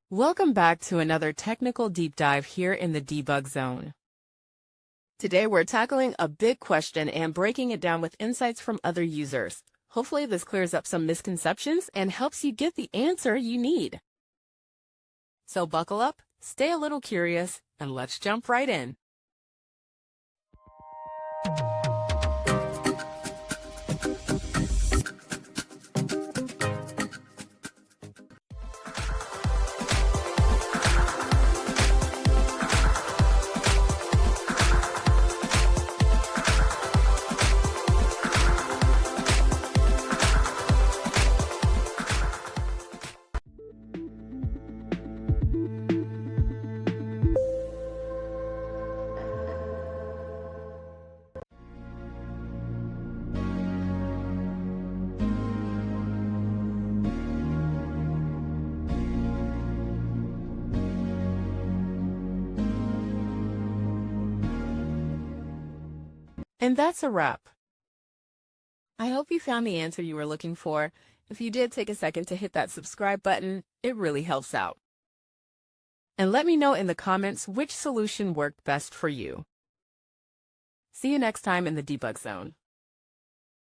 Welcome back to another technical deep dive here in the debug zone. Today we're tackling a big question and breaking it down with insights from other users. Hopefully this clears up some misconceptions and helps you get the answer you need. So buckle up, stay a little curious, and let's jump right in. And that's a wrap. I hope you found the answer you were looking for. If you did, take a second to hit that subscribe button. It really helps out. And let me know in the comments which solution worked best for you. See you next time in the debug zone.